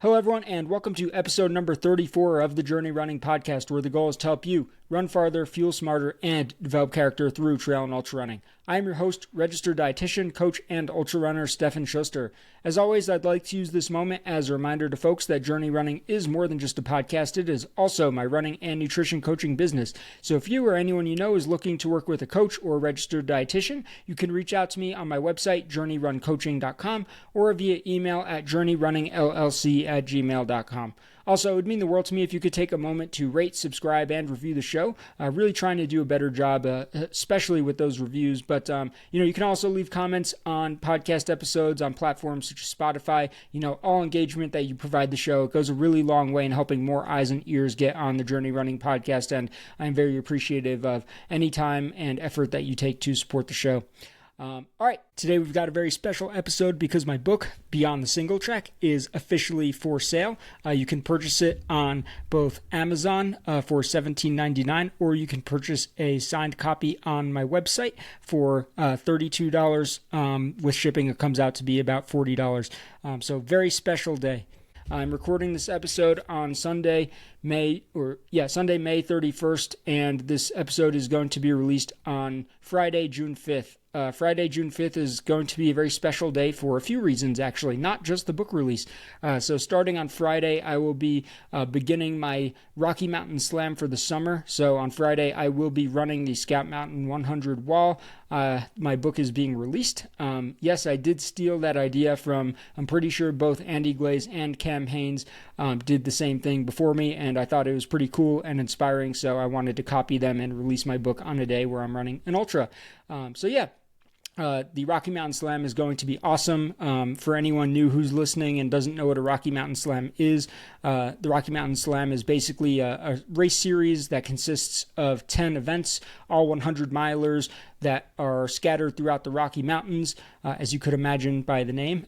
Hello, everyone, and welcome to episode number 34 of the Journey Running podcast, where the goal is to help you run farther, fuel smarter, and develop character through trail and ultra running. I am your host, registered dietitian, coach, and ultra runner Stefan Schuster. As always, I'd like to use this moment as a reminder to folks that Journey Running is more than just a podcast. It is also my running and nutrition coaching business. So if you or anyone you know is looking to work with a coach or a registered dietitian, you can reach out to me on my website, journeyruncoaching.com, or via email at journeyrunningllc@gmail.com. Also, it would mean the world to me if you could take a moment to rate, subscribe, and review the show. Really trying to do a better job, especially with those reviews. But, you can also leave comments on podcast episodes on platforms such as Spotify. All engagement that you provide the show, it goes a really long way in helping more eyes and ears get on the Journey Running podcast. And I'm very appreciative of any time and effort that you take to support the show. All right, today we've got a very special episode because my book, Beyond the Singletrack, is officially for sale. You can purchase it on both Amazon for $17.99, or you can purchase a signed copy on my website for $32. With shipping, it comes out to be about $40. So very special day. I'm recording this episode on Sunday, May 31st, and this episode is going to be released on Friday, June 5th. Friday, June 5th is going to be a very special day for a few reasons, actually, not just the book release. So starting on Friday, I will be beginning my Rocky Mountain Slam for the summer. So on Friday, I will be running the Scout Mountain 100 wall. My book is being released. Yes, I did steal that idea from, I'm pretty sure both Andy Glaze and Cam Hanes did the same thing before me, and I thought it was pretty cool and inspiring, so I wanted to copy them and release my book on a day where I'm running an ultra. The Rocky Mountain Slam is going to be awesome. For anyone new who's listening and doesn't know what a Rocky Mountain Slam is, the Rocky Mountain Slam is basically a race series that consists of 10 events, all 100 milers that are scattered throughout the Rocky Mountains, as you could imagine by the name.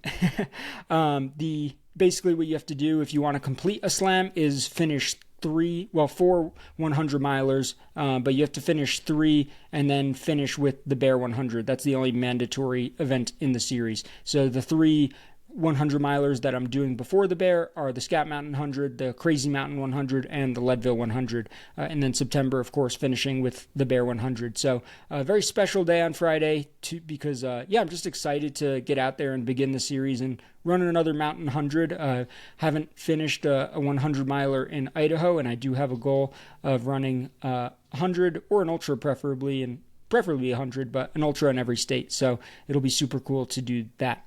Basically what you have to do if you want to complete a slam is finish four 100 milers, but you have to finish 3 and then finish with the Bear 100. That's the only mandatory event in the series. So the 3 100 milers that I'm doing before the Bear are the Scout Mountain 100, the Crazy Mountain 100, and the Leadville 100. And then September, of course, finishing with the Bear 100. So a very special day on Friday because I'm just excited to get out there and begin the series and run another Mountain 100. Haven't finished a 100 miler in Idaho, and I do have a goal of running 100 or an ultra preferably 100, but an ultra in every state. So it'll be super cool to do that.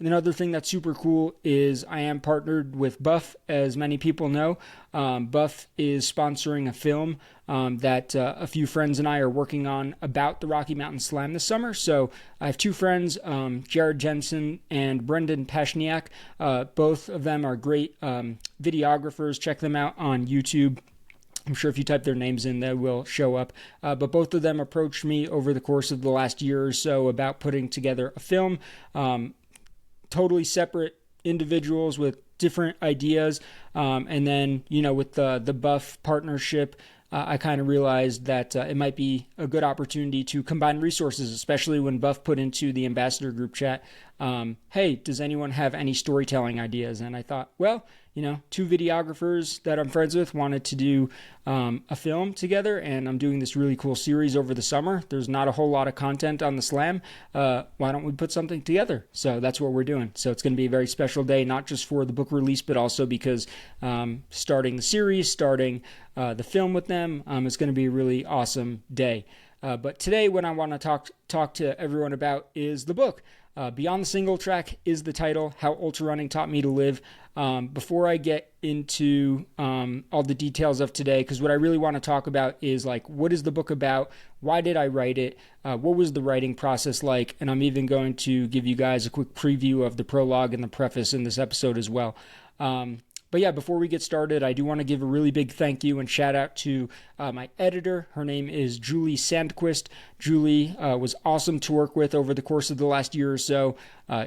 Another thing that's super cool is I am partnered with Buff, as many people know. Buff is sponsoring a film that a few friends and I are working on about the Rocky Mountain Slam this summer. So I have 2 friends, Jared Jensen and Brendan Pashniak. Both of them are great videographers. Check them out on YouTube. I'm sure if you type their names in, they will show up. But both of them approached me over the course of the last year or so about putting together a film. Totally separate individuals with different ideas. And then, with the Buff partnership, I kind of realized that it might be a good opportunity to combine resources, especially when Buff put into the ambassador group chat, hey, does anyone have any storytelling ideas? And I thought, 2 videographers that I'm friends with wanted to do a film together, and I'm doing this really cool series over the summer. There's not a whole lot of content on the Slam. Why don't we put something together? So that's what we're doing. So it's going to be a very special day, not just for the book release, but also because starting the series, starting the film with them, it's going to be a really awesome day. But today what I want to talk to everyone about is the book. Beyond the Singletrack is the title, How Ultrarunning Taught Me to Live. Before I get into all the details of today, because what I really want to talk about is what is the book about? Why did I write it? What was the writing process like? And I'm even going to give you guys a quick preview of the prologue and the preface in this episode as well. But yeah, before we get started, I do want to give a really big thank you and shout out to my editor. Her name is Julie Sandquist. Julie was awesome to work with over the course of the last year or so.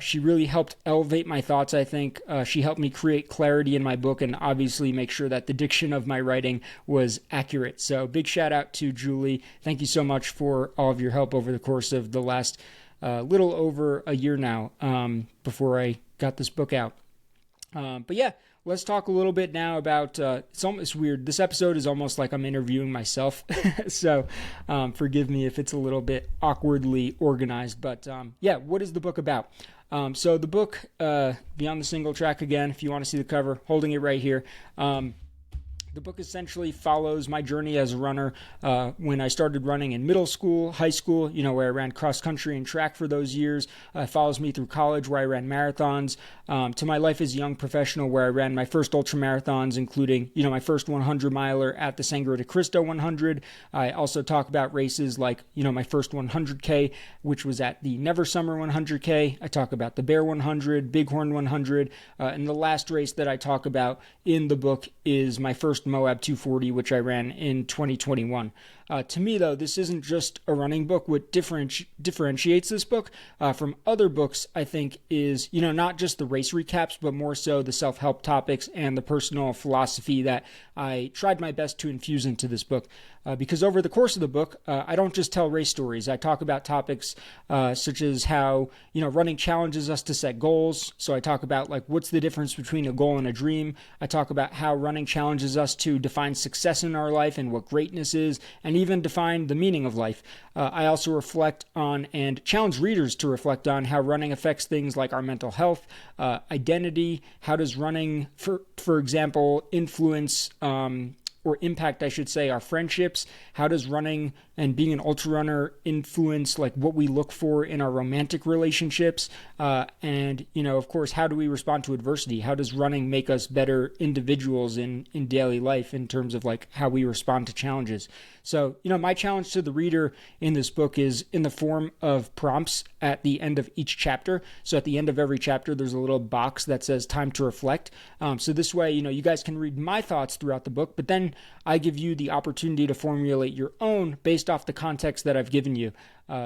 She really helped elevate my thoughts, I think. She helped me create clarity in my book and obviously make sure that the diction of my writing was accurate. So big shout out to Julie. Thank you so much for all of your help over the course of the last little over a year now before I got this book out. But yeah, let's talk a little bit now about, it's almost weird. This episode is almost like I'm interviewing myself. So forgive me if it's a little bit awkwardly organized. But yeah, what is the book about? So the book, Beyond the Singletrack, again, if you want to see the cover, holding it right here. The book essentially follows my journey as a runner when I started running in middle school, high school, where I ran cross country and track for those years. It follows me through college where I ran marathons, to my life as a young professional where I ran my first ultramarathons, including, my first 100 miler at the Sangre de Cristo 100. I also talk about races like, my first 100K, which was at the Never Summer 100K. I talk about the Bear 100, Bighorn 100, and the last race that I talk about in the book is my first Moab 240, which I ran in 2021. To me, though, this isn't just a running book. What differentiates this book from other books, I think, is, not just the race recaps, but more so the self-help topics and the personal philosophy that I tried my best to infuse into this book. Because over the course of the book, I don't just tell race stories. I talk about topics such as how, running challenges us to set goals. So I talk about, what's the difference between a goal and a dream. I talk about how running challenges us to define success in our life and what greatness is, and even define the meaning of life. I also reflect on and challenge readers to reflect on how running affects things like our mental health, identity. How does running, for example, influence or impact, I should say, our friendships? How does running and being an ultra runner influence what we look for in our romantic relationships? And, of course, how do we respond to adversity? How does running make us better individuals in daily life in terms of how we respond to challenges? So, my challenge to the reader in this book is in the form of prompts at the end of each chapter. So at the end of every chapter, there's a little box that says time to reflect. So this way, you guys can read my thoughts throughout the book, but then I give you the opportunity to formulate your own based off the context that I've given you.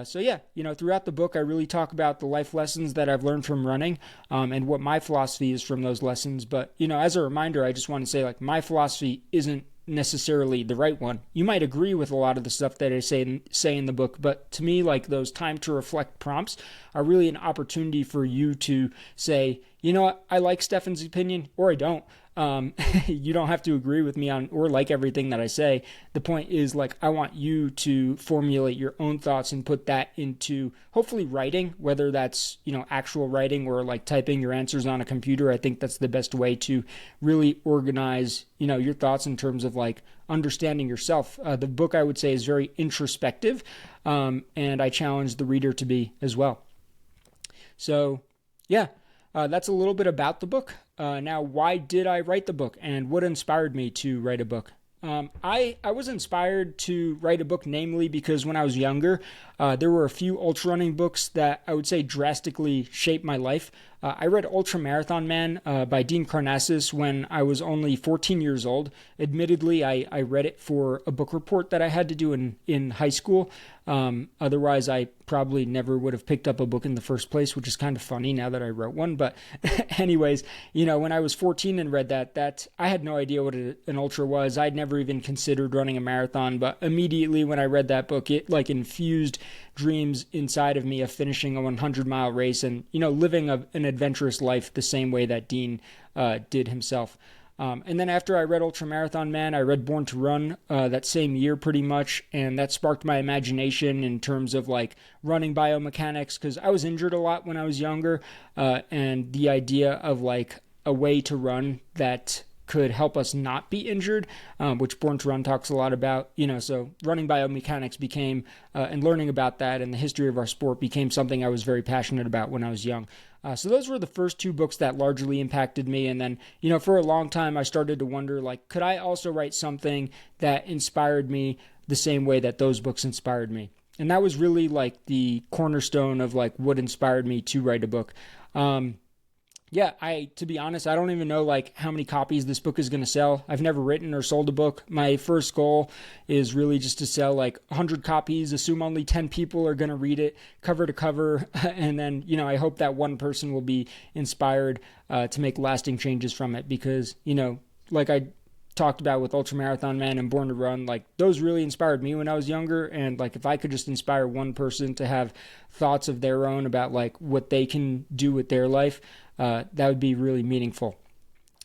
So yeah, throughout the book, I really talk about the life lessons that I've learned from running, and what my philosophy is from those lessons. But, as a reminder, I just want to say my philosophy isn't necessarily the right one. You might agree with a lot of the stuff that I say in the book, but to me, those time to reflect prompts are really an opportunity for you to say, what, I like Stefan's opinion or I don't. You don't have to agree with me on or like everything that I say. The point is I want you to formulate your own thoughts and put that into hopefully writing, whether that's, actual writing or typing your answers on a computer. I think that's the best way to really organize, your thoughts in terms of understanding yourself. The book, I would say, is very introspective, and I challenge the reader to be as well. So yeah, that's a little bit about the book. Now, why did I write the book and what inspired me to write a book? I was inspired to write a book, namely because when I was younger, there were a few ultra running books that I would say drastically shaped my life. I read Ultramarathon Man by Dean Karnazes when I was only 14 years old. Admittedly, I read it for a book report that I had to do in high school. Otherwise, I probably never would have picked up a book in the first place, which is kind of funny now that I wrote one. But anyways, when I was 14 and read that I had no idea what an ultra was. I'd never even considered running a marathon. But immediately when I read that book, it infused dreams inside of me of finishing a 100-mile race and, living an adventurous life the same way that Dean did himself. And then after I read Ultramarathon Man, I read Born to Run that same year pretty much, and that sparked my imagination in terms of running biomechanics, because I was injured a lot when I was younger, and the idea of a way to run that could help us not be injured, which Born to Run talks a lot about, so running biomechanics became, and learning about that and the history of our sport became something I was very passionate about when I was young. So those were the first two books that largely impacted me. And then, for a long time, I started to wonder, could I also write something that inspired me the same way that those books inspired me? And that was really the cornerstone of what inspired me to write a book. Yeah, to be honest, I don't even know how many copies this book is going to sell. I've never written or sold a book. My first goal is really just to sell 100 copies, assume only 10 people are going to read it cover to cover. And then, I hope that one person will be inspired to make lasting changes from it because, like I talked about with Ultramarathon Man and Born to Run, those really inspired me when I was younger. And if I could just inspire one person to have thoughts of their own about what they can do with their life, that would be really meaningful.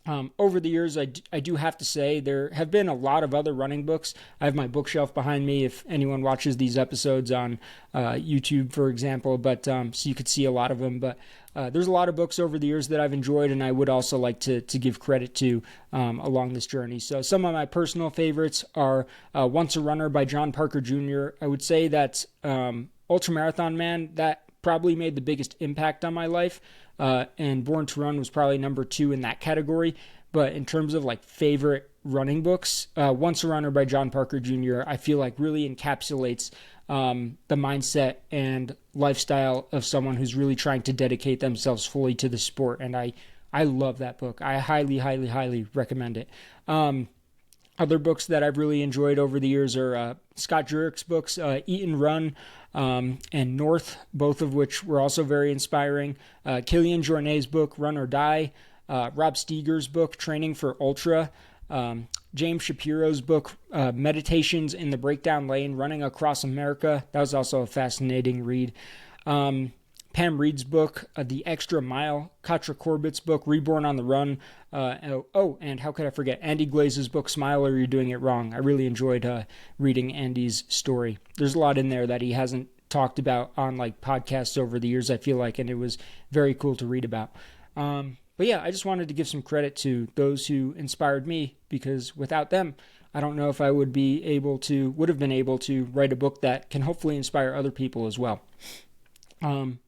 Over the years, I do have to say there have been a lot of other running books. I have my bookshelf behind me if anyone watches these episodes on YouTube, for example, but so you could see a lot of them. But there's a lot of books over the years that I've enjoyed, and I would also like to give credit to along this journey. So some of my personal favorites are Once a Runner by John Parker Jr. I would say that Ultramarathon Man, that probably made the biggest impact on my life. And Born to Run was probably number 2 in that category. But in terms of like favorite running books, Once a Runner by John Parker Jr., I feel like really encapsulates the mindset and lifestyle of someone who's really trying to dedicate themselves fully to the sport. And I love that book. I highly, highly, highly recommend it. Other books that I've really enjoyed over the years are Scott Jurick's books, Eat and Run, and North, both of which were also very inspiring. Kilian Jornet's book, Run or Die, Rob Steger's book, Training for Ultra, James Shapiro's book, Meditations in the Breakdown Lane, Running Across America. That was also a fascinating read. Pam Reed's book, The Extra Mile, Katra Corbett's book, Reborn on the Run, and how could I forget, Andy Glaze's book, Smile or You're Doing It Wrong. I really enjoyed reading Andy's story. There's a lot in there that he hasn't talked about on like podcasts over the years, I feel like, and it was very cool to read about. But yeah, I just wanted to give some credit to those who inspired me, because without them, I don't know if I would have been able to write a book that can hopefully inspire other people as well.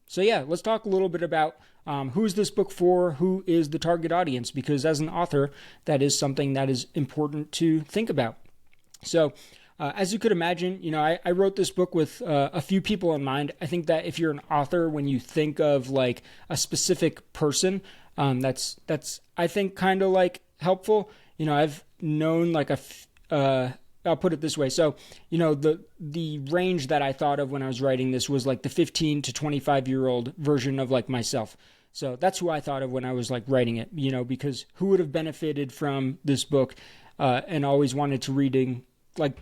So yeah, let's talk a little bit about who is this book for, who is the target audience, because as an author, that is something that is important to think about. So as you could imagine, I wrote this book with a few people in mind. I think that if you're an author, when you think of like a specific person, that's I think kind of like helpful. I've known like I'll put it this way. So, the range that I thought of when I was writing this was like the 15 to 25-year-old version of like myself. So that's who I thought of when I was like writing it, because who would have benefited from this book and always wanted to reading, like,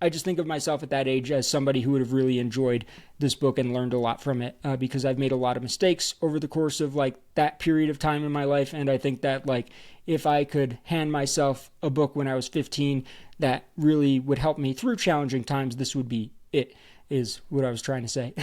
I just think of myself at that age as somebody who would have really enjoyed this book and learned a lot from it because I've made a lot of mistakes over the course of like that period of time in my life. And I think that like if I could hand myself a book when I was 15 that really would help me through challenging times, this would be it, is what I was trying to say.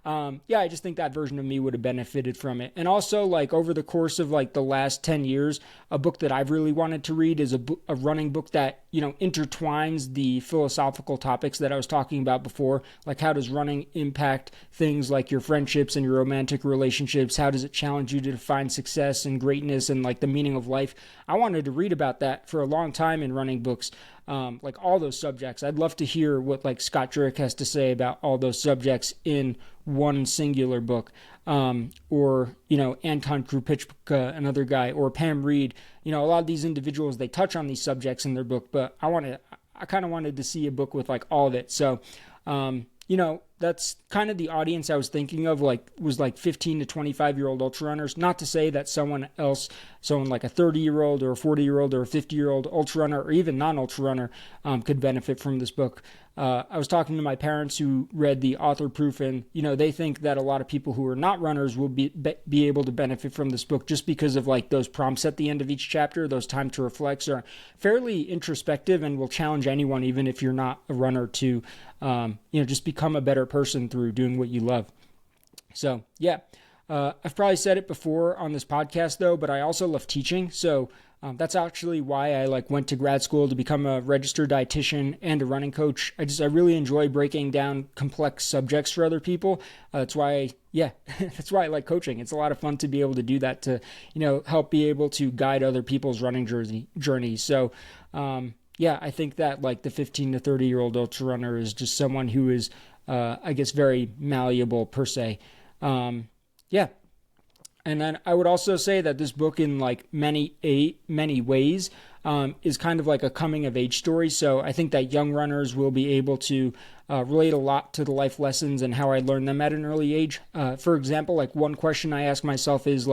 I just think that version of me would have benefited from it. And also, like, over the course of, like, the last 10 years, a book that I've really wanted to read is a running book that, intertwines the philosophical topics that I was talking about before. Like, how does running impact things like your friendships and your romantic relationships? How does it challenge you to define success and greatness and, like, the meaning of life? I wanted to read about that for a long time in running books. Like all those subjects. I'd love to hear what like Scott Jurek has to say about all those subjects in one singular book. Or, Anton Krupicka, another guy, or Pam Reed. A lot of these individuals, they touch on these subjects in their book, but I kind of wanted to see a book with like all of it. So, that's kind of the audience I was thinking of, was 15 to 25-year-old ultra runners. Not to say that someone like a 30-year-old or a 40-year-old or a 50-year-old ultra runner or even non-ultra runner could benefit from this book. I was talking to my parents who read the author proof, and they think that a lot of people who are not runners will be able to benefit from this book just because of like those prompts at the end of each chapter. Those time to reflects are fairly introspective and will challenge anyone, even if you're not a runner, to just become a better person through doing what you love. So yeah, I've probably said it before on this podcast though, but I also love teaching. So that's actually why I went to grad school to become a registered dietitian and a running coach. I really enjoy breaking down complex subjects for other people. That's why I like coaching. It's a lot of fun to be able to do that, to help be able to guide other people's running journeys. So I think that the 15 to 30-year-old ultra runner is just someone who is very malleable per se. And then I would also say that this book in many ways is kind of like a coming of age story. So I think that young runners will be able to relate a lot to the life lessons and how I learned them at an early age. For example, one question I ask myself is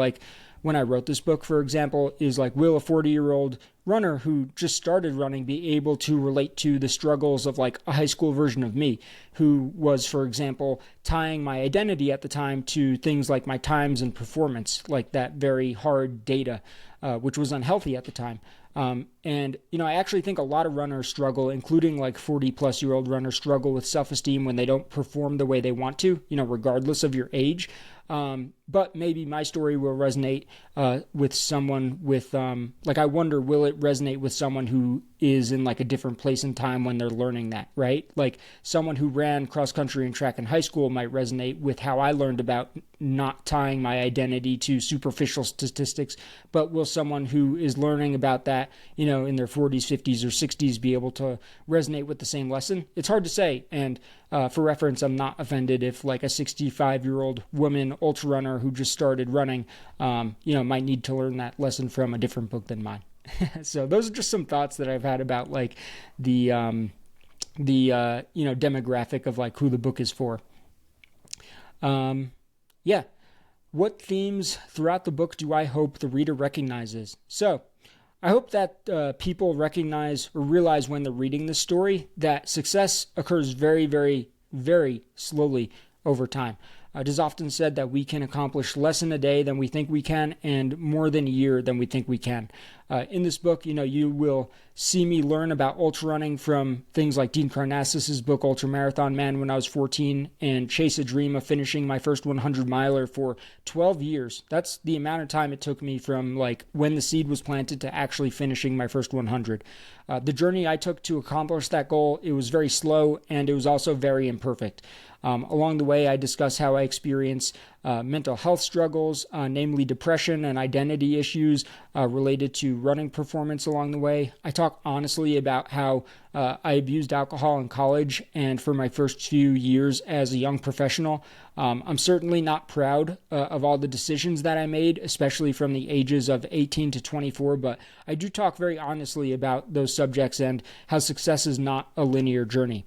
when I wrote this book, for example, is will a 40-year-old runner who just started running be able to relate to the struggles of a high school version of me, who was, for example, tying my identity at the time to things like my times and performance, like that very hard data. which was unhealthy at the time. And, I actually think a lot of runners struggle, including like 40-plus-year-old runners struggle with self-esteem when they don't perform the way they want to, regardless of your age. But maybe my story will resonate with someone with, I wonder, will it resonate with someone who is in like a different place in time when they're learning that, right? Like someone who ran cross country and track in high school might resonate with how I learned about not tying my identity to superficial statistics, but will someone who is learning about that, in their 40s, 50s, or 60s be able to resonate with the same lesson? It's hard to say. And for reference, I'm not offended if like a 65-year-old woman ultra runner who just started running, might need to learn that lesson from a different book than mine. So those are just some thoughts that I've had about like the demographic of like who the book is for. What themes throughout the book do I hope the reader recognizes? So I hope that people recognize or realize when they're reading this story that success occurs very, very, very slowly over time. It is often said that we can accomplish less in a day than we think we can and more than a year than we think we can. In this book, you will see me learn about ultra running from things like Dean Karnassus's book, Ultramarathon Man, when I was 14, and chase a dream of finishing my first 100 miler for 12 years. That's the amount of time it took me from like when the seed was planted to actually finishing my first 100. The journey I took to accomplish that goal, it was very slow and it was also very imperfect. Along the way, I discuss how I experience mental health struggles, namely depression and identity issues related to running performance along the way. I talk honestly about how I abused alcohol in college and for my first few years as a young professional. I'm certainly not proud of all the decisions that I made, especially from the ages of 18 to 24, but I do talk very honestly about those subjects and how success is not a linear journey.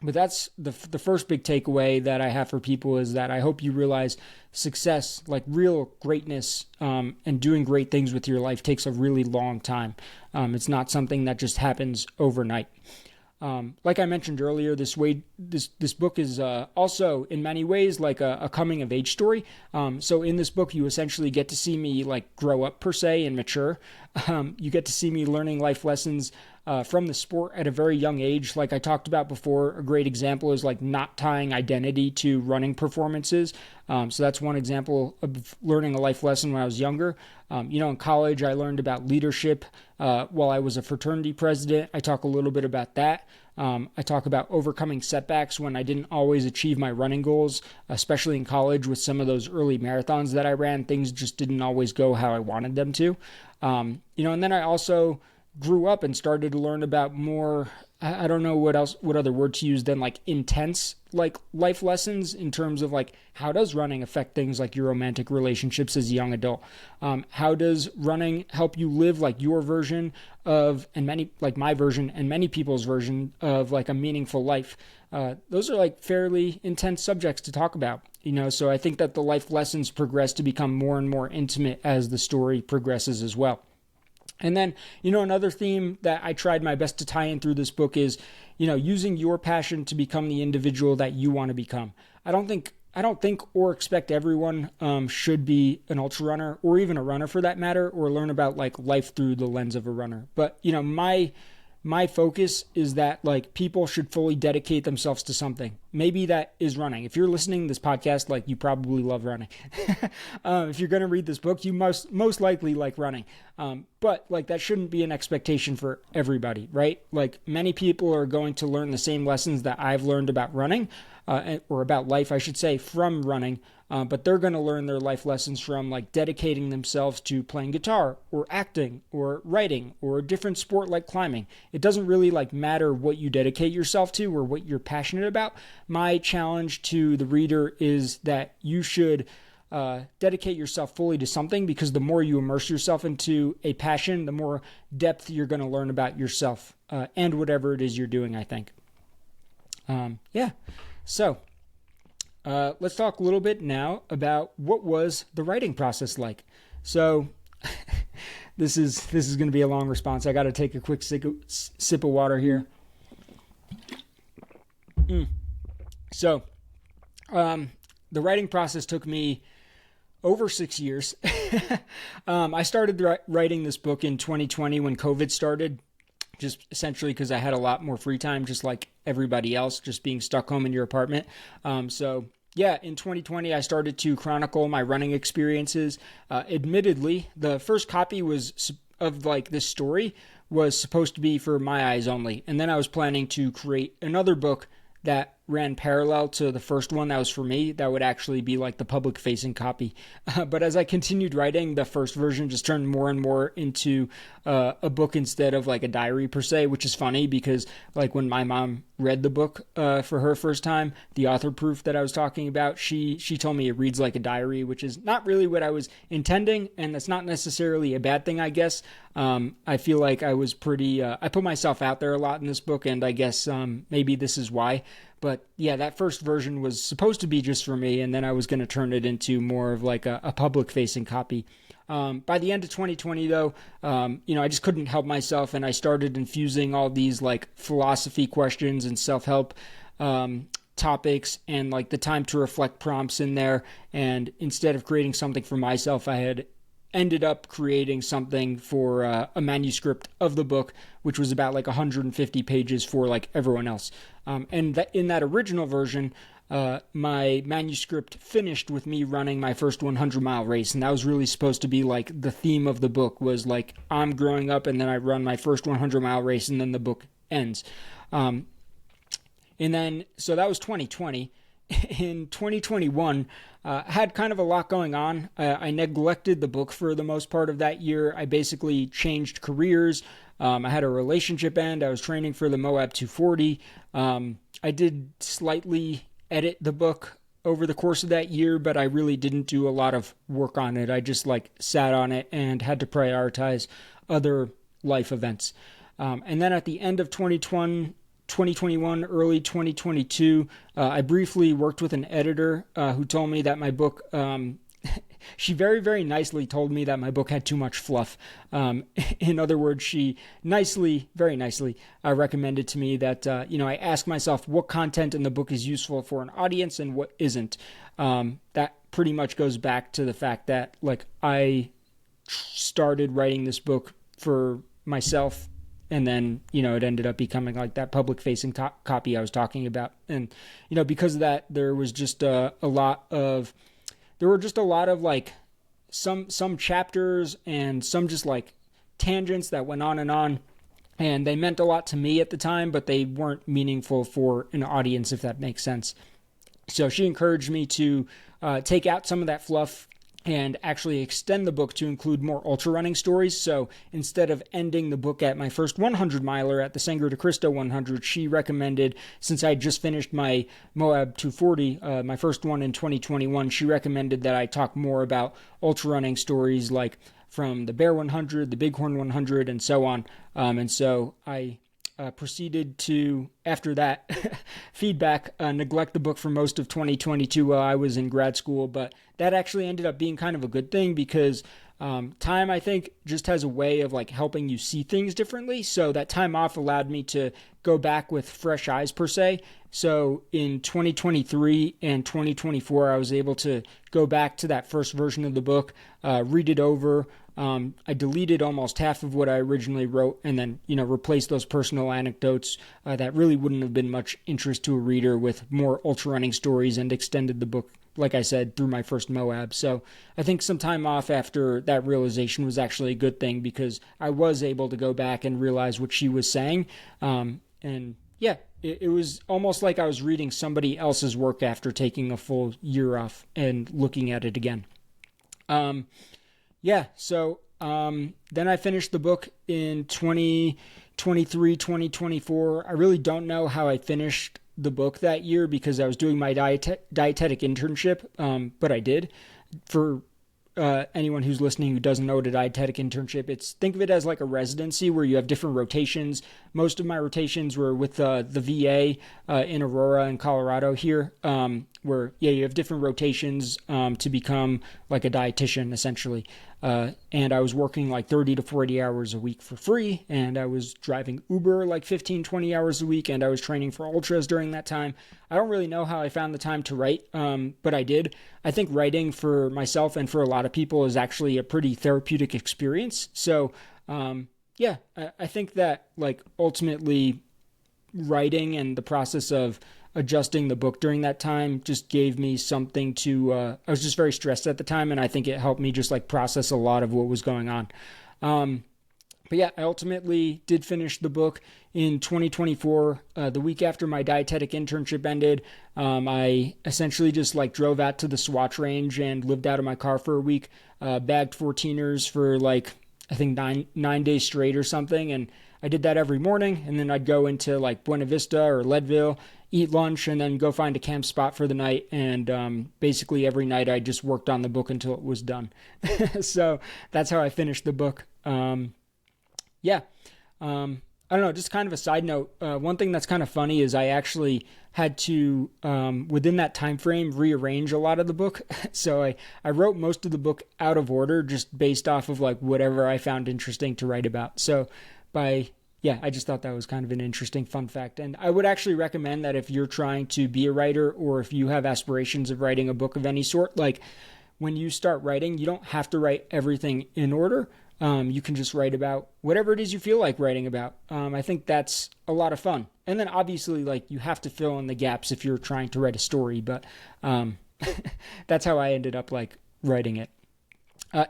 But that's the first big takeaway that I have for people, is that I hope you realize success, like real greatness, and doing great things with your life takes a really long time. It's not something that just happens overnight. Like I mentioned earlier, this book is also in many ways like a coming of age story. So in this book, you essentially get to see me like grow up per se and mature. You get to see me learning life lessons from the sport at a very young age. Like I talked about before, a great example is like not tying identity to running performances. So that's one example of learning a life lesson when I was younger. In college, I learned about leadership while I was a fraternity president. I talk a little bit about that. I talk about overcoming setbacks when I didn't always achieve my running goals, especially in college with some of those early marathons that I ran. Things just didn't always go how I wanted them to. And then I also grew up and started to learn about more, I don't know what other word to use than like intense like life lessons in terms of like how does running affect things like your romantic relationships as a young adult? How does running help you live like your version of, and many like my version and many people's version of like a meaningful life? Those are like fairly intense subjects to talk about, so I think that the life lessons progress to become more and more intimate as the story progresses as well. And then, another theme that I tried my best to tie in through this book is, using your passion to become the individual that you want to become. I don't think or expect everyone should be an ultra runner, or even a runner for that matter, or learn about like life through the lens of a runner. But, my focus is that like people should fully dedicate themselves to something. Maybe that is running. If you're listening to this podcast, like you probably love running. If you're going to read this book, you most likely like running. But like that shouldn't be an expectation for everybody, right? Like many people are going to learn the same lessons that I've learned about running, or about life, I should say, from running. But they're going to learn their life lessons from like dedicating themselves to playing guitar or acting or writing or a different sport like climbing. It doesn't really like matter what you dedicate yourself to or what you're passionate about. My challenge to the reader is that you should dedicate yourself fully to something, because the more you immerse yourself into a passion, the more depth you're going to learn about yourself and whatever it is you're doing, I think. So let's talk a little bit now about what was the writing process like. So this is going to be a long response. I got to take a quick sip of water here. So the writing process took me over 6 years. I started writing this book in 2020 when COVID started, just essentially because I had a lot more free time, just like everybody else, just being stuck home in your apartment. So yeah, in 2020, I started to chronicle my running experiences. Admittedly, the first copy was of like this story was supposed to be for my eyes only. And then I was planning to create another book that ran parallel to the first one that was for me, that would actually be like the public facing copy. But as I continued writing, the first version just turned more and more into a book instead of like a diary per se, which is funny because like when my mom read the book for her first time, the author proof that I was talking about, she told me it reads like a diary, which is not really what I was intending, and that's not necessarily a bad thing, I guess. I feel like I was pretty, I put myself out there a lot in this book, and I guess maybe this is why. But yeah, that first version was supposed to be just for me, and then I was going to turn it into more of like a public-facing copy. By the end of 2020, though, I just couldn't help myself, and I started infusing all these like philosophy questions and self-help topics and like the time to reflect prompts in there. And instead of creating something for myself, I had ended up creating something for a manuscript of the book, which was about like 150 pages for like everyone else. And in that original version, my manuscript finished with me running my first 100-mile race. And that was really supposed to be like the theme of the book, was like I'm growing up and then I run my first 100-mile race and then the book ends. And then, so that was 2020. In 2021, I had kind of a lot going on. I neglected the book for the most part of that year. I basically changed careers. I had a relationship end. I was training for the Moab 240. I did slightly edit the book over the course of that year, but I really didn't do a lot of work on it. I just like sat on it and had to prioritize other life events. And then at the end of 2021, early 2022, I briefly worked with an editor who told me that my book, she very, very nicely told me that my book had too much fluff. In other words, she very nicely recommended to me that, I ask myself what content in the book is useful for an audience and what isn't. That pretty much goes back to the fact that, like, I started writing this book for myself, and then, it ended up becoming like that public-facing copy I was talking about. And, because of that, there was just a lot of like some chapters and some just like tangents that went on. And they meant a lot to me at the time, but they weren't meaningful for an audience, if that makes sense. So she encouraged me to take out some of that fluff and actually extend the book to include more ultrarunning stories. So instead of ending the book at my first 100-miler at the Sangre de Cristo 100, she recommended, since I just finished my Moab 240, my first one in 2021, she recommended that I talk more about ultrarunning stories like from the Bear 100, the Bighorn 100, and so on. And so I proceeded to, after that feedback, neglect the book for most of 2022 while I was in grad school. But that actually ended up being kind of a good thing because time, I think, just has a way of like helping you see things differently. So that time off allowed me to go back with fresh eyes, per se. So in 2023 and 2024, I was able to go back to that first version of the book, read it over. I deleted almost half of what I originally wrote and then, replaced those personal anecdotes that really wouldn't have been much interest to a reader with more ultrarunning stories, and extended the book, like I said, through my first Moab. So I think some time off after that realization was actually a good thing because I was able to go back and realize what she was saying. And yeah, it was almost like I was reading somebody else's work after taking a full year off and looking at it again. So then I finished the book in 2023, 2024. I really don't know how I finished the book that year because I was doing my dietetic internship, but I did. For anyone who's listening who doesn't know what a dietetic internship, think of it as like a residency where you have different rotations. Most of my rotations were with the VA in Aurora in Colorado here, where you have different rotations to become like a dietitian essentially. and I was working like 30 to 40 hours a week for free, and I was driving Uber like 15, 20 hours a week, and I was training for ultras during that time. I don't really know how I found the time to write, but I did. I think writing for myself and for a lot of people is actually a pretty therapeutic experience. So, yeah, I think that like ultimately writing and the process of adjusting the book during that time just gave me something to, I was just very stressed at the time, and I think it helped me just like process a lot of what was going on. But yeah, I ultimately did finish the book in 2024, the week after my dietetic internship ended. I essentially just like drove out to the Swatch range and lived out of my car for a week, bagged 14ers for like, I think nine days straight or something. And I did that every morning. And then I'd go into like Buena Vista or Leadville, eat lunch, and then go find a camp spot for the night. And basically every night I just worked on the book until it was done. So that's how I finished the book. Yeah. I don't know, just kind of a side note. One thing that's kind of funny is I actually had to, within that time frame, rearrange a lot of the book. So I wrote most of the book out of order, just based off of like whatever I found interesting to write about. So I just thought that was kind of an interesting fun fact. And I would actually recommend that if you're trying to be a writer, or if you have aspirations of writing a book of any sort, like when you start writing, you don't have to write everything in order. You can just write about whatever it is you feel like writing about. I think that's a lot of fun. And then obviously, like, you have to fill in the gaps if you're trying to write a story, but that's how I ended up like writing it.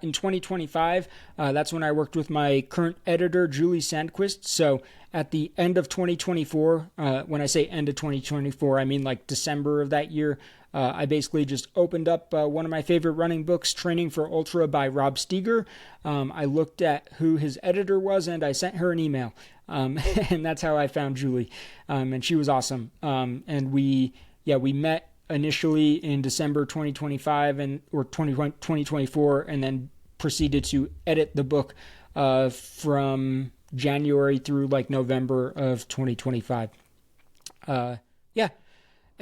In 2025, that's when I worked with my current editor, Julie Sandquist. So at the end of 2024, when I say end of 2024, I mean like December of that year, I basically just opened up one of my favorite running books, Training for Ultra by Rob Steger. I looked at who his editor was, and I sent her an email. And that's how I found Julie. And she was awesome. And we met initially in December 2025 or 2024, and then proceeded to edit the book from January through like November of 2025.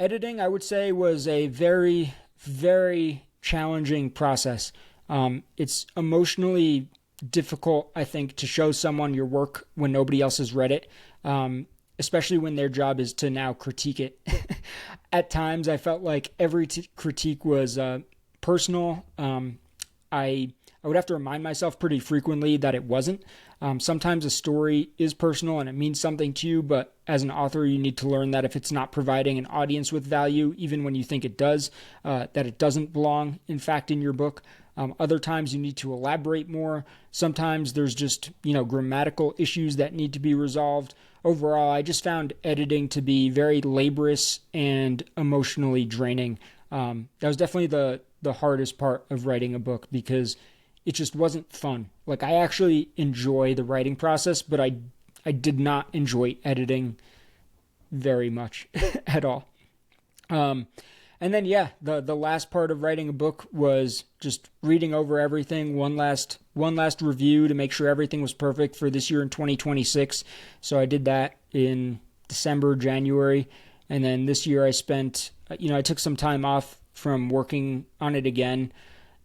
Editing, I would say, was a very, very challenging process. It's emotionally difficult, I think, to show someone your work when nobody else has read it, especially when their job is to now critique it. At times, I felt like every critique was personal. I would have to remind myself pretty frequently that it wasn't. Sometimes a story is personal and it means something to you, but as an author, you need to learn that if it's not providing an audience with value, even when you think it does, that it doesn't belong, in fact, in your book. Other times you need to elaborate more. Sometimes there's just, grammatical issues that need to be resolved. Overall, I just found editing to be very laborious and emotionally draining. That was definitely the hardest part of writing a book, because it just wasn't fun. Like, I actually enjoy the writing process, but I did not enjoy editing very much at all. And then, the last part of writing a book was just reading over everything, one last review to make sure everything was perfect for this year in 2026. So I did that in December, January. And then this year I spent, I took some time off from working on it again.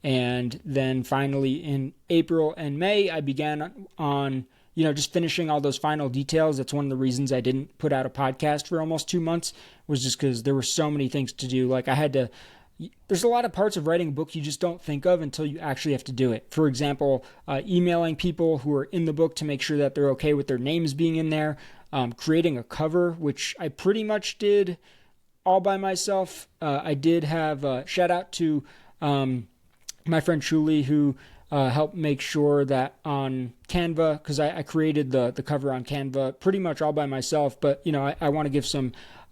And then finally in April and May, I began on, just finishing all those final details. That's one of the reasons I didn't put out a podcast for almost 2 months, was just because there were so many things to do. Like, there's a lot of parts of writing a book you just don't think of until you actually have to do it. For example, emailing people who are in the book to make sure that they're okay with their names being in there, creating a cover, which I pretty much did all by myself. I did have a shout out to my friend Julie, who helped make sure that on Canva, because I created the cover on Canva pretty much all by myself. But, I want to give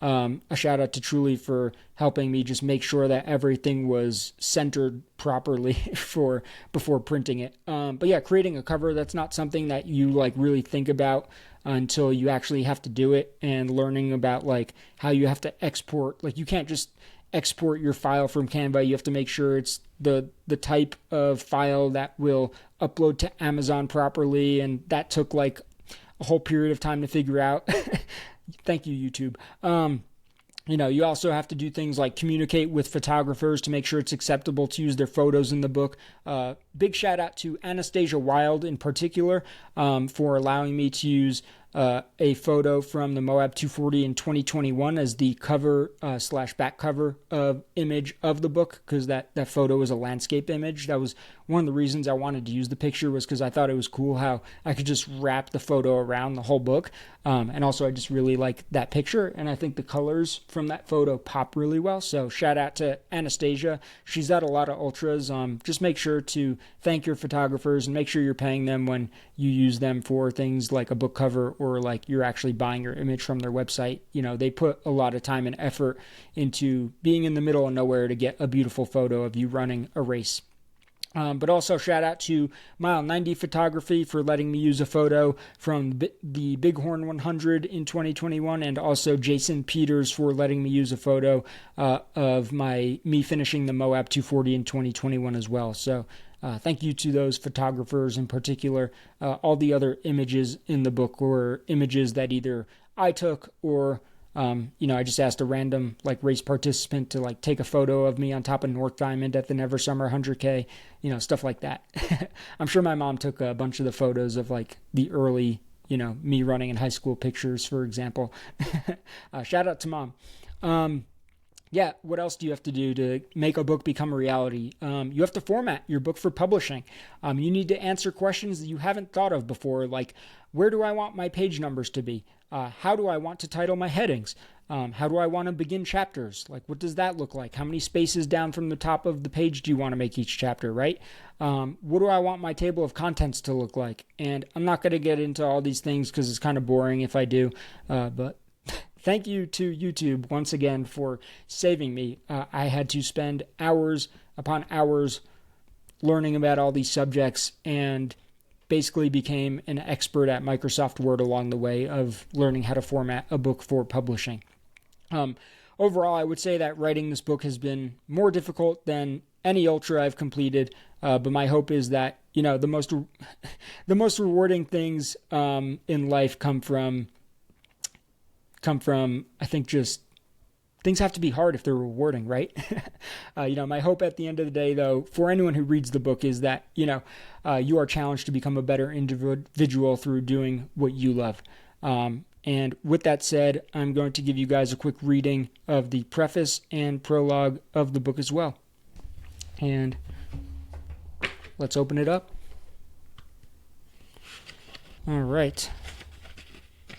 a shout out to Truly for helping me just make sure that everything was centered properly before printing it. But yeah, creating a cover, that's not something that you like really think about until you actually have to do it, and learning about like how you have to export. Like, you can't just export your file from Canva. You have to make sure it's the type of file that will upload to Amazon properly, and that took like a whole period of time to figure out. Thank you, YouTube. You also have to do things like communicate with photographers to make sure it's acceptable to use their photos in the book. Big shout out to Anastasia Wild in particular for allowing me to use a photo from the Moab 240 in 2021 as the cover slash back cover of image of the book, because that photo was a landscape image. That was one of the reasons I wanted to use the picture, was because I thought it was cool how I could just wrap the photo around the whole book. And also I just really like that picture, and I think the colors from that photo pop really well. So shout out to Anastasia. She's at a lot of ultras. Just make sure to thank your photographers and make sure you're paying them when you use them for things like a book cover, or like you're actually buying your image from their website. They put a lot of time and effort into being in the middle of nowhere to get a beautiful photo of you running a race. But also shout out to Mile 90 Photography for letting me use a photo from the Bighorn 100 in 2021, and also Jason Peters for letting me use a photo of me finishing the Moab 240 in 2021 as well. So thank you to those photographers in particular. All the other images in the book were images that either I took or I just asked a random race participant to take a photo of me on top of North Diamond at the Never Summer 100K, stuff like that. I'm sure my mom took a bunch of the photos of the early, me running in high school pictures, for example. Shout out to mom. Yeah, what else do you have to do to make a book become a reality? You have to format your book for publishing. You need to answer questions that you haven't thought of before, like where do I want my page numbers to be? How do I want to title my headings? How do I want to begin chapters? What does that look like? How many spaces down from the top of the page do you want to make each chapter, right? What do I want my table of contents to look like? And I'm not going to get into all these things because it's kind of boring if I do, but thank you to YouTube once again for saving me. I had to spend hours upon hours learning about all these subjects, and basically became an expert at Microsoft Word along the way of learning how to format a book for publishing. Overall, I would say that writing this book has been more difficult than any ultra I've completed, but my hope is that the most rewarding things in life come from I think just things have to be hard if they're rewarding, right? My hope at the end of the day, though, for anyone who reads the book is that, you are challenged to become a better individual through doing what you love. And with that said, I'm going to give you guys a quick reading of the preface and prologue of the book as well. And let's open it up. All right.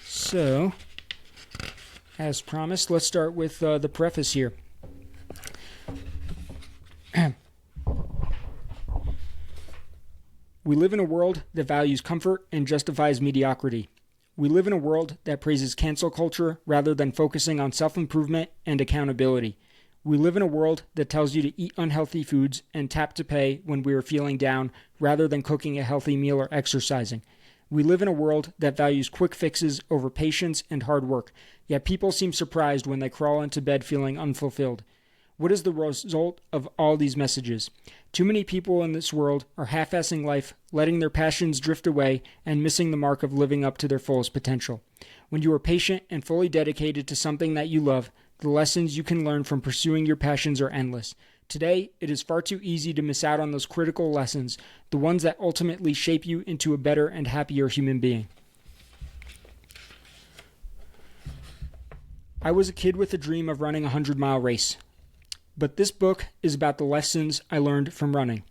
So, as promised, let's start with the preface here. We live in a world that values comfort and justifies mediocrity. We live in a world that praises cancel culture rather than focusing on self-improvement and accountability. We live in a world that tells you to eat unhealthy foods and tap to pay when we are feeling down rather than cooking a healthy meal or exercising. We live in a world that values quick fixes over patience and hard work, yet people seem surprised when they crawl into bed feeling unfulfilled. What is the result of all these messages? Too many people in this world are half-assing life, letting their passions drift away, and missing the mark of living up to their fullest potential. When you are patient and fully dedicated to something that you love, the lessons you can learn from pursuing your passions are endless. Today, it is far too easy to miss out on those critical lessons, the ones that ultimately shape you into a better and happier human being. I was a kid with a dream of running a 100-mile race. But this book is about the lessons I learned from running.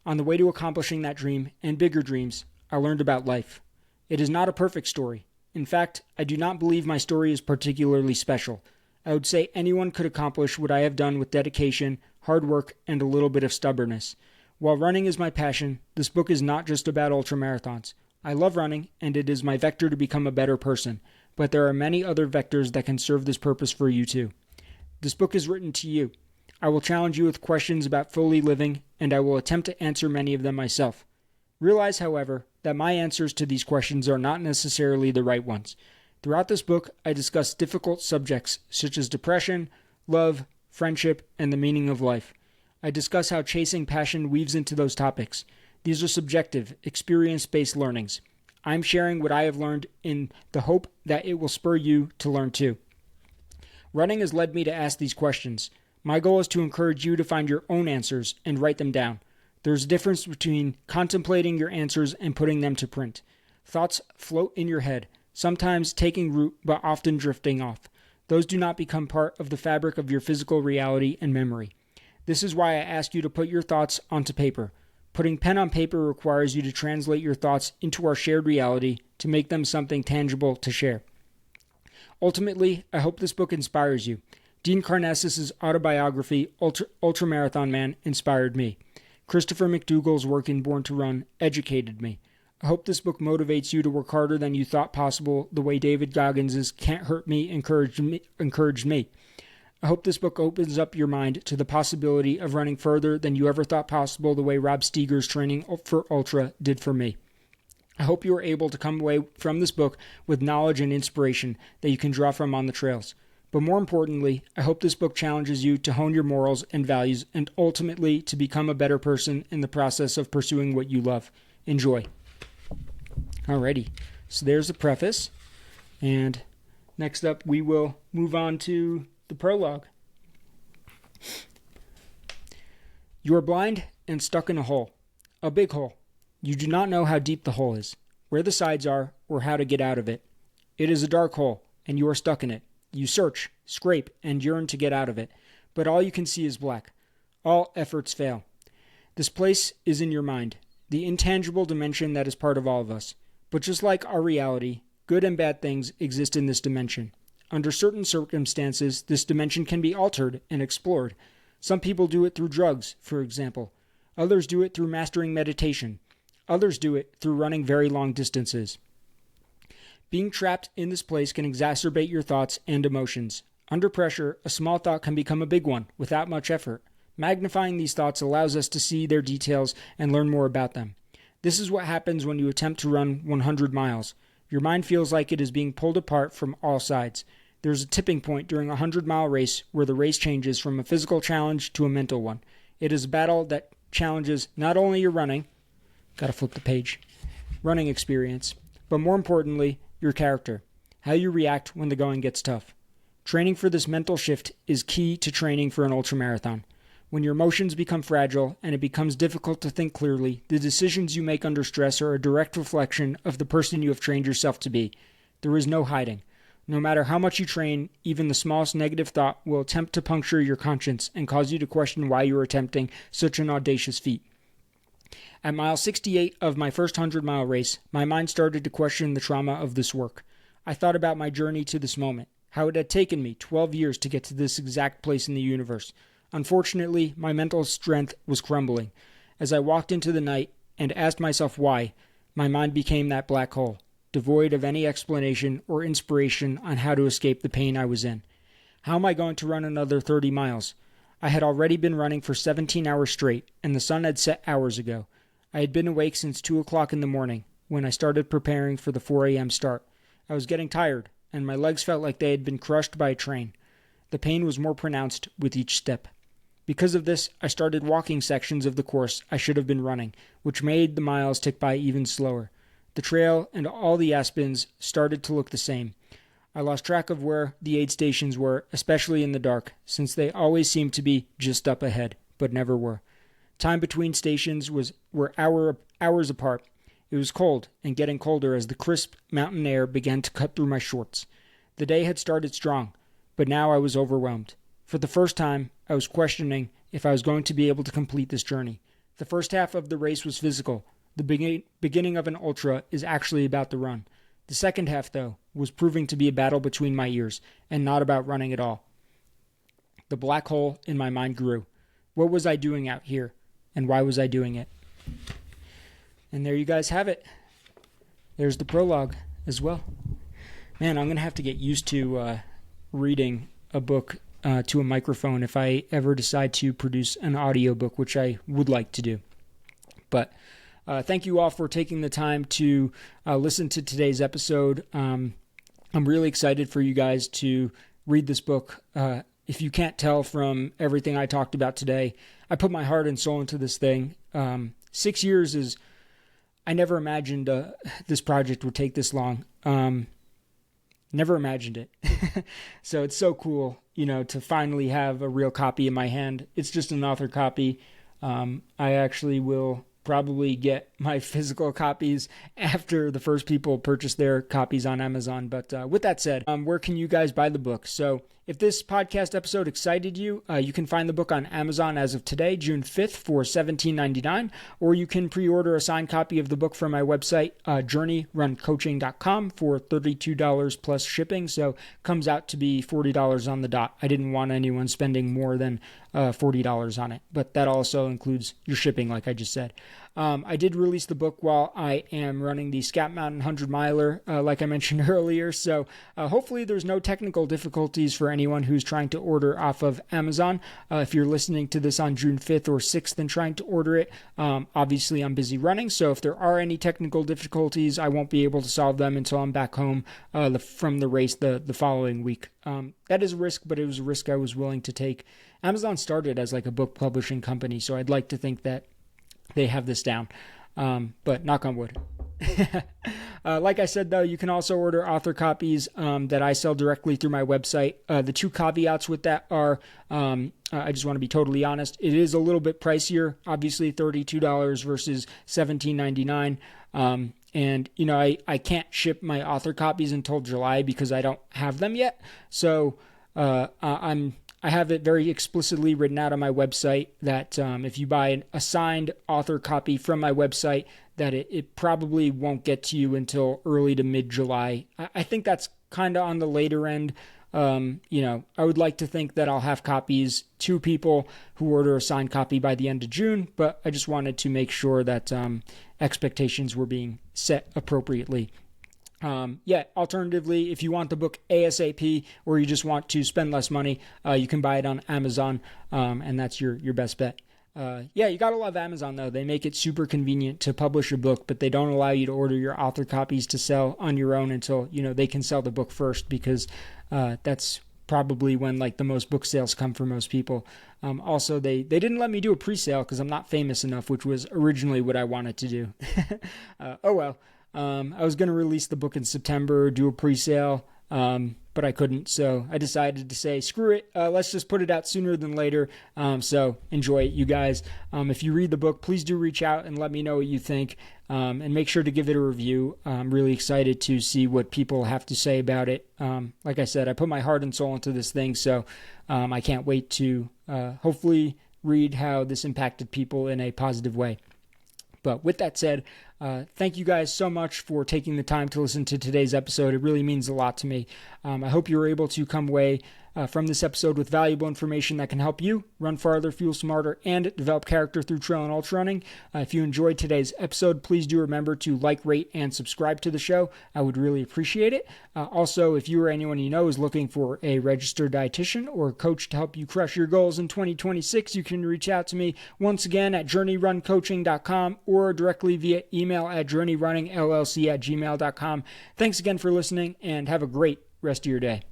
On the way to accomplishing that dream and bigger dreams, I learned about life. It is not a perfect story. In fact, I do not believe my story is particularly special. I would say anyone could accomplish what I have done with dedication, hard work, and a little bit of stubbornness. While running is my passion, this book is not just about ultramarathons. I love running, and it is my vector to become a better person, but there are many other vectors that can serve this purpose for you too. This book is written to you. I will challenge you with questions about fully living, and I will attempt to answer many of them myself. Realize, however, that my answers to these questions are not necessarily the right ones. Throughout this book, I discuss difficult subjects such as depression, love, friendship, and the meaning of life. I discuss how chasing passion weaves into those topics. These are subjective, experience-based learnings. I'm sharing what I have learned in the hope that it will spur you to learn too. Running has led me to ask these questions. My goal is to encourage you to find your own answers and write them down. There's a difference between contemplating your answers and putting them to print. Thoughts float in your head, sometimes taking root but often drifting off. Those do not become part of the fabric of your physical reality and memory. This is why I ask you to put your thoughts onto paper. Putting pen on paper requires you to translate your thoughts into our shared reality to make them something tangible to share. Ultimately, I hope this book inspires you. Dean Karnazes' autobiography, Ultramarathon Man, inspired me. Christopher McDougall's work in Born to Run educated me. I hope this book motivates you to work harder than you thought possible, the way David Goggins' Can't Hurt Me encouraged me. I hope this book opens up your mind to the possibility of running further than you ever thought possible, the way Rob Steger's training for Ultra did for me. I hope you are able to come away from this book with knowledge and inspiration that you can draw from on the trails. But more importantly, I hope this book challenges you to hone your morals and values and ultimately to become a better person in the process of pursuing what you love. Enjoy. Alrighty, so there's the preface. And next up, we will move on to the prologue. You are blind and stuck in a hole. A big hole. You do not know how deep the hole is, where the sides are, or how to get out of it. It is a dark hole, and you are stuck in it. You search, scrape, and yearn to get out of it, but all you can see is black. All efforts fail. This place is in your mind, the intangible dimension that is part of all of us. But just like our reality, good and bad things exist in this dimension. Under certain circumstances, this dimension can be altered and explored. Some people do it through drugs, for example. Others do it through mastering meditation. Others do it through running very long distances. Being trapped in this place can exacerbate your thoughts and emotions. Under pressure, a small thought can become a big one without much effort. Magnifying these thoughts allows us to see their details and learn more about them. This is what happens when you attempt to run 100 miles. Your mind feels like it is being pulled apart from all sides. There's a tipping point during a 100-mile race where the race changes from a physical challenge to a mental one. It is a battle that challenges not only your running experience, but more importantly, your character, how you react when the going gets tough. Training for this mental shift is key to training for an ultramarathon. When your emotions become fragile and it becomes difficult to think clearly, the decisions you make under stress are a direct reflection of the person you have trained yourself to be. There is no hiding. No matter how much you train, even the smallest negative thought will attempt to puncture your conscience and cause you to question why you are attempting such an audacious feat. At mile 68 of my first 100-mile race, my mind started to question the trauma of this work. I thought about my journey to this moment, how it had taken me 12 years to get to this exact place in the universe. Unfortunately, my mental strength was crumbling. As I walked into the night and asked myself why, my mind became that black hole, devoid of any explanation or inspiration on how to escape the pain I was in. How am I going to run another 30 miles? I had already been running for 17 hours straight, and the sun had set hours ago. I had been awake since 2 o'clock in the morning, when I started preparing for the 4 a.m. start. I was getting tired, and my legs felt like they had been crushed by a train. The pain was more pronounced with each step. Because of this, I started walking sections of the course I should have been running, which made the miles tick by even slower. The trail and all the aspens started to look the same. I lost track of where the aid stations were, especially in the dark, since they always seemed to be just up ahead, but never were. Time between stations were hours apart. It was cold, and getting colder as the crisp mountain air began to cut through my shorts. The day had started strong, but now I was overwhelmed. For the first time, I was questioning if I was going to be able to complete this journey. The first half of the race was physical. The beginning of an ultra is actually about the run. The second half, though, was proving to be a battle between my ears, and not about running at all. The black hole in my mind grew. What was I doing out here? And why was I doing it? And there you guys have it. There's the prologue as well. Man, I'm going to have to get used to reading a book to a microphone if I ever decide to produce an audiobook, which I would like to do. But thank you all for taking the time to listen to today's episode. I'm really excited for you guys to read this book. If you can't tell from everything I talked about today, I put my heart and soul into this thing. 6 years is, I never imagined this project would take this long. Never imagined it. So it's so cool, to finally have a real copy in my hand. It's just an author copy. I actually will probably get my physical copies after the first people purchase their copies on Amazon. But with that said, where can you guys buy the book? So if this podcast episode excited you, you can find the book on Amazon as of today, June 5th, for $17.99, or you can pre-order a signed copy of the book from my website, journeyruncoaching.com, for $32 plus shipping. So comes out to be $40 on the dot. I didn't want anyone spending more than $40 on it, but that also includes your shipping, like I just said. I did release the book while I am running the Scat Mountain 100 miler, like I mentioned earlier. So hopefully there's no technical difficulties for anyone who's trying to order off of Amazon. If you're listening to this on June 5th or 6th and trying to order it, obviously I'm busy running. So if there are any technical difficulties, I won't be able to solve them until I'm back home from the race the following week. That is a risk, but it was a risk I was willing to take. Amazon started as like a book publishing company, so I'd like to think that they have this down, but knock on wood. Like I said, though, you can also order author copies that I sell directly through my website. The two caveats with that are, I just want to be totally honest, it is a little bit pricier, obviously $32 versus $17.99. And, I can't ship my author copies until July because I don't have them yet. So I have it very explicitly written out on my website that if you buy a signed author copy from my website, that it probably won't get to you until early to mid-July. I think that's kind of on the later end. I would like to think that I'll have copies to people who order a signed copy by the end of June, but I just wanted to make sure that expectations were being set appropriately. Alternatively, if you want the book ASAP or you just want to spend less money, you can buy it on Amazon, and that's your best bet. You gotta love Amazon, though. They make it super convenient to publish a book, but they don't allow you to order your author copies to sell on your own until, they can sell the book first, because that's probably when like the most book sales come for most people. Also, they didn't let me do a pre-sale because I'm not famous enough, which was originally what I wanted to do. Oh well. I was going to release the book in September, do a pre-sale, but I couldn't. So I decided to say, screw it. Let's just put it out sooner than later. So enjoy it, you guys. If you read the book, please do reach out and let me know what you think. And make sure to give it a review. I'm really excited to see what people have to say about it. Like I said, I put my heart and soul into this thing. So I can't wait to hopefully read how this impacted people in a positive way. But with that said, thank you guys so much for taking the time to listen to today's episode. It really means a lot to me. I hope you were able to come away from this episode with valuable information that can help you run farther, fuel smarter, and develop character through trail and ultra running. If you enjoyed today's episode, please do remember to like, rate, and subscribe to the show. I would really appreciate it. Also, if you or anyone you know is looking for a registered dietitian or coach to help you crush your goals in 2026, you can reach out to me once again at journeyruncoaching.com or directly via email at journeyrunningllc@gmail.com. Thanks again for listening, and have a great rest of your day.